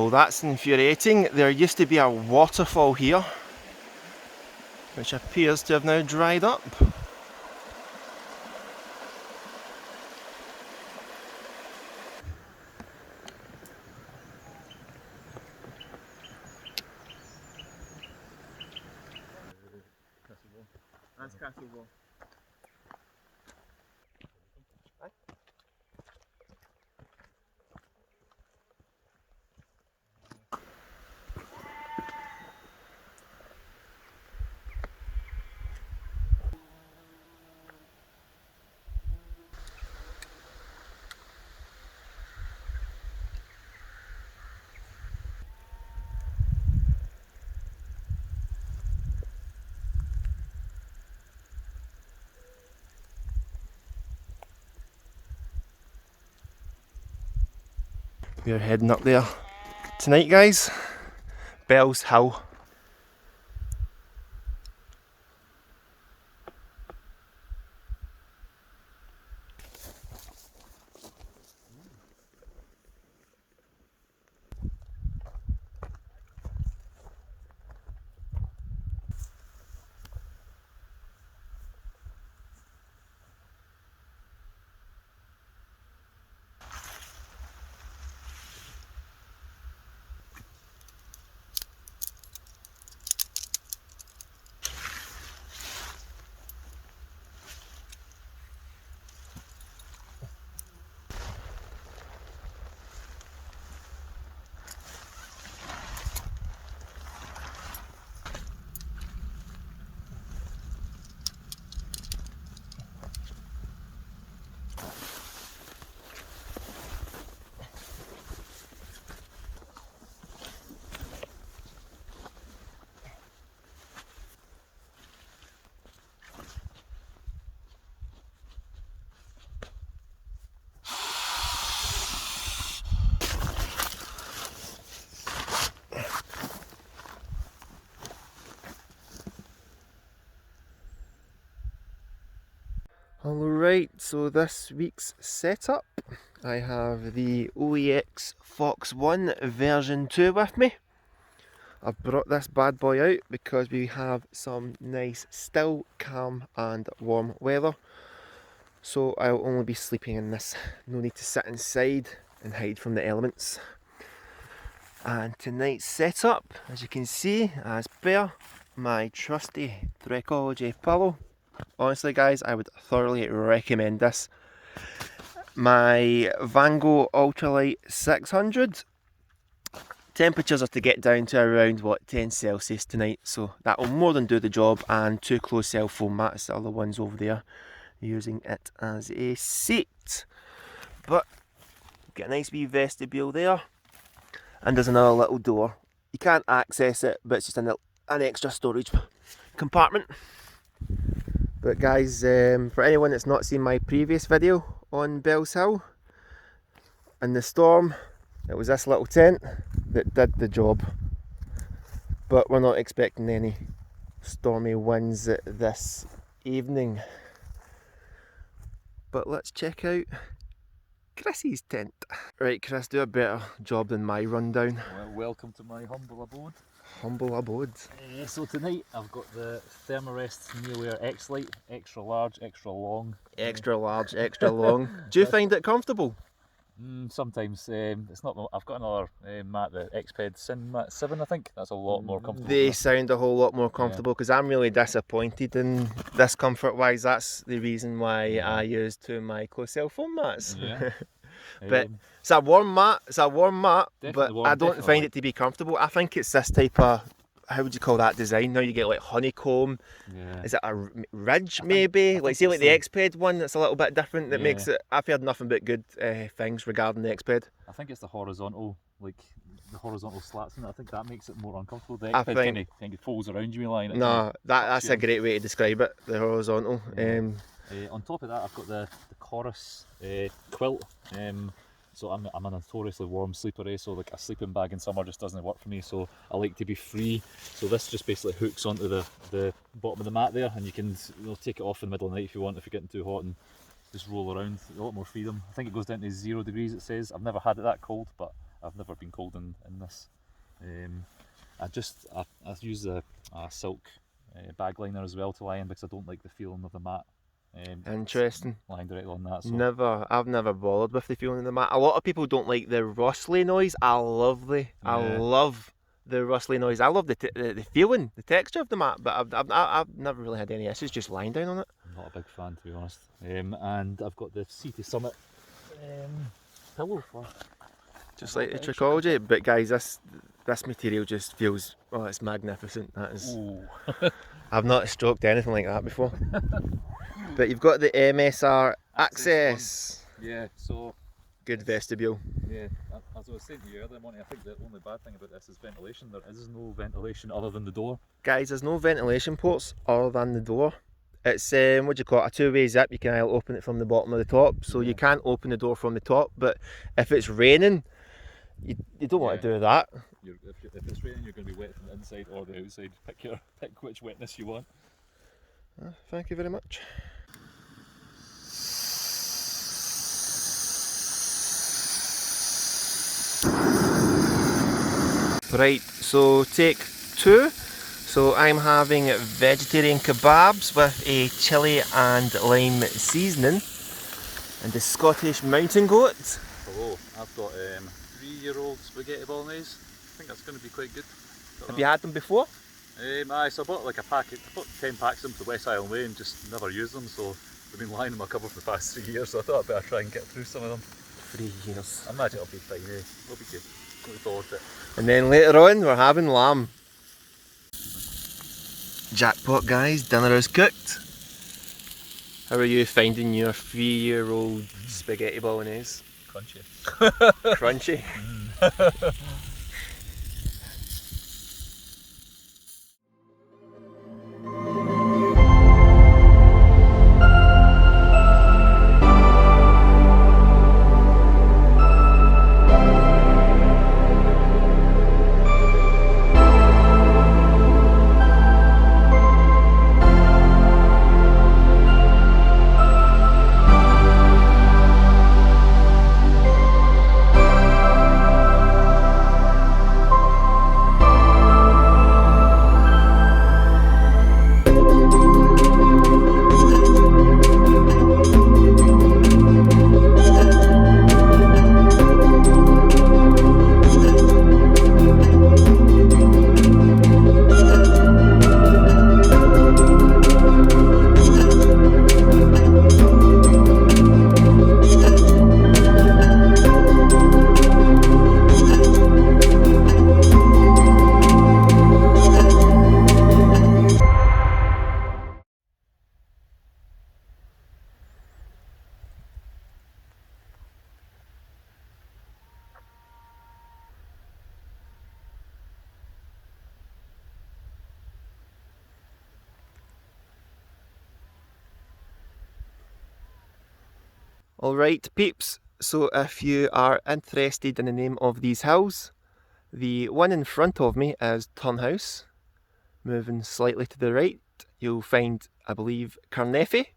Well, that's infuriating. There used to be a waterfall here, which appears to have now dried up. That's Castle Wall. We're heading up there tonight, guys. Bells Hill. Alright, so this week's setup, I have the OEX Fox 1 version 2 with me. I've brought this bad boy out because we have some nice, still, calm and warm weather. So I'll only be sleeping in this, no need to sit inside and hide from the elements. And tonight's setup, as you can see, as per my trusty Trekology pillow. Honestly guys, I would thoroughly recommend this. My Vango Ultralight 600. Temperatures are to get down to around, 10 Celsius tonight, so that will more than do the job. And two closed cell foam mats are the ones over there, using it as a seat. But, get a nice wee vestibule there. And there's another little door. You can't access it, but it's just an extra storage compartment. But guys, for anyone that's not seen my previous video on Bells Hill, in the storm, it was this little tent that did the job. But we're not expecting any stormy winds this evening. But let's check out Kris's tent. Right, Kris, do a better job than my rundown. Well, welcome to my humble abode. Humble abode. So tonight I've got the Thermarest Neowear X-Lite, extra large, extra long. Extra large, extra long. Do you find it comfortable? Sometimes. It's not. I've got another mat, the Xped Sin Mat 7, I think. That's a lot more comfortable. They sound a whole lot more comfortable because I'm really disappointed in this comfort wise. That's the reason why I use two of my closed cell foam mats. Yeah. But it's a warm mat, but warm, I don't find it to be comfortable. I think it's this type of, how would you call that design? Now you get like honeycomb. Yeah. Is it a ridge maybe? Like say like the Xped one that's a little bit different that makes it, I've heard nothing but good things regarding the Xped. I think it's the horizontal, like the horizontal slats in it. I think that makes it more uncomfortable. The Xped kind of folds around you lying. No, that's a great way to describe it, the horizontal. Yeah. On top of that, I've got the Chorus quilt. So I'm a notoriously warm sleeper, so like a sleeping bag in summer just doesn't work for me. So I like to be free. So this just basically hooks onto the bottom of the mat there, and you can take it off in the middle of the night if you want, if you're getting too hot, and just roll around. A lot more freedom. I think it goes down to 0 degrees. It says. I've never had it that cold, but I've never been cold in this. I use a silk bag liner as well to lie in because I don't like the feeling of the mat. Interesting. Lying directly on that. So. I've never bothered with the feeling of the mat. A lot of people don't like the rustly noise. I love the rustly noise. I love the feeling, the texture of the mat, but I've never really had any issues just lying down on it. I'm not a big fan, to be honest. And I've got the Sea to Summit pillow for just like the Trichology, but guys, this material just feels, oh, it's magnificent. That is. I've not stroked anything like that before. But you've got the MSR access. Yeah, so good vestibule. Yeah, as I was saying to you earlier, Monty, I think the only bad thing about this is ventilation. There is no ventilation other than the door. Guys, there's no ventilation ports other than the door. It's what do you call it, a two-way zip. You can either open it from the bottom or the top, so you can't open the door from the top, but if it's raining, you don't want to do that. If it's raining, you're going to be wet from the inside or the outside. Pick which wetness you want. Thank you very much. Right, so take 2. So I'm having vegetarian kebabs with a chilli and lime seasoning and the Scottish mountain goat. Hello, I've got 3-year-old spaghetti bolognese. I think that's going to be quite good. Have you had them before? Aye, so I bought like a packet, I bought 10 packs of them to West Island Way and just never used them, so they've been lying in my cupboard for the past 3 years, so I thought I'd better try and get through some of them. 3 years. I imagine it'll be fine, it'll be good. Looking forward to it. And then later on we're having lamb. Jackpot guys, dinner is cooked. How are you finding your 3-year-old spaghetti bolognese? Crunchy. Crunchy? Alright peeps, so if you are interested in the name of these hills, the one in front of me is Turnhouse. Moving slightly to the right, you'll find, I believe, Carnethy.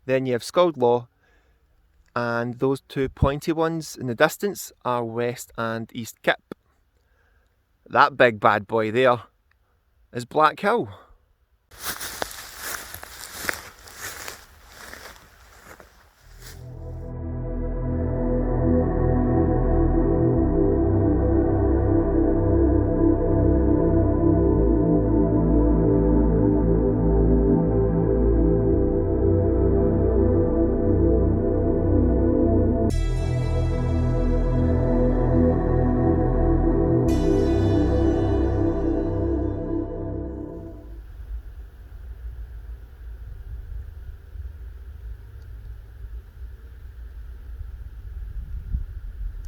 Then you have Scaldlaw, and those two pointy ones in the distance are West and East Kip. That big bad boy there is Black Hill.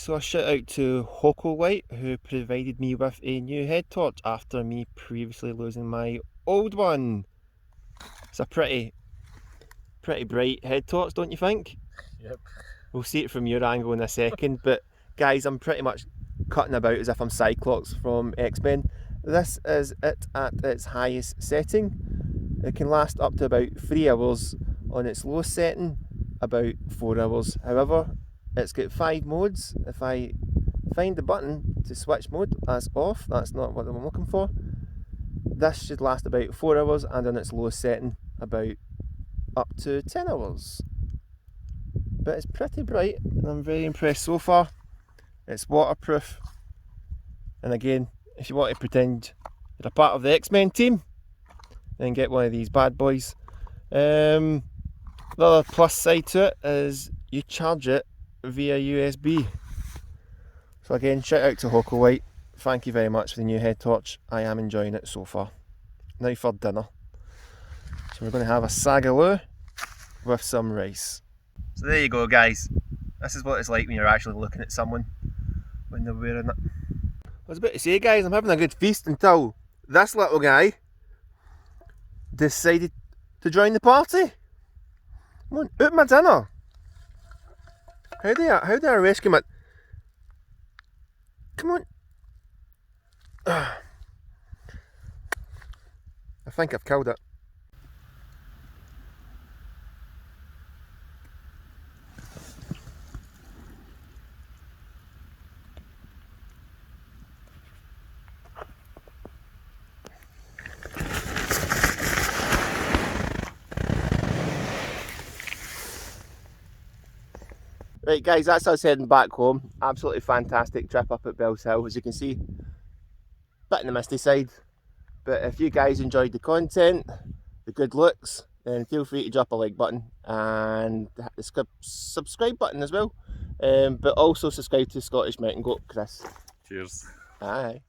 So a shout out to Hocolight who provided me with a new head torch after me previously losing my old one. It's a pretty bright head torch, don't you think? Yep. We'll see it from your angle in a second, but guys, I'm pretty much cutting about as if I'm Cyclops from X-Men. This is it at its highest setting. It can last up to about 3 hours on its lowest setting, about 4 hours. However, it's got 5 modes. If I find the button to switch mode. That's off, that's not what I'm looking for. This should last about 4 hours, and on its lowest setting about up to 10 hours. But it's pretty bright and I'm very impressed so far. It's waterproof, and again, if you want to pretend you're a part of the X-Men team, then get one of these bad boys. The other plus side to it is you charge it via USB. So again, shout out to Hoco White. Thank you very much for the new head torch. I am enjoying it so far. Now for dinner. So we're going to have a sagaloo with some rice. So there you go, guys. This is what it's like when you're actually looking at someone when they're wearing it. I was about to say, guys, I'm having a good feast until this little guy decided to join the party. Come on, eat my dinner. How do I rescue my... Come on. I think I've killed it. Right guys, that's us heading back home. Absolutely fantastic trip up at Bell's Hill, as you can see. Bit on the misty side, but if you guys enjoyed the content, the good looks, then feel free to drop a like button and hit the subscribe button as well. But also subscribe to Scottish Mountain Goat Kris. Cheers. Aye.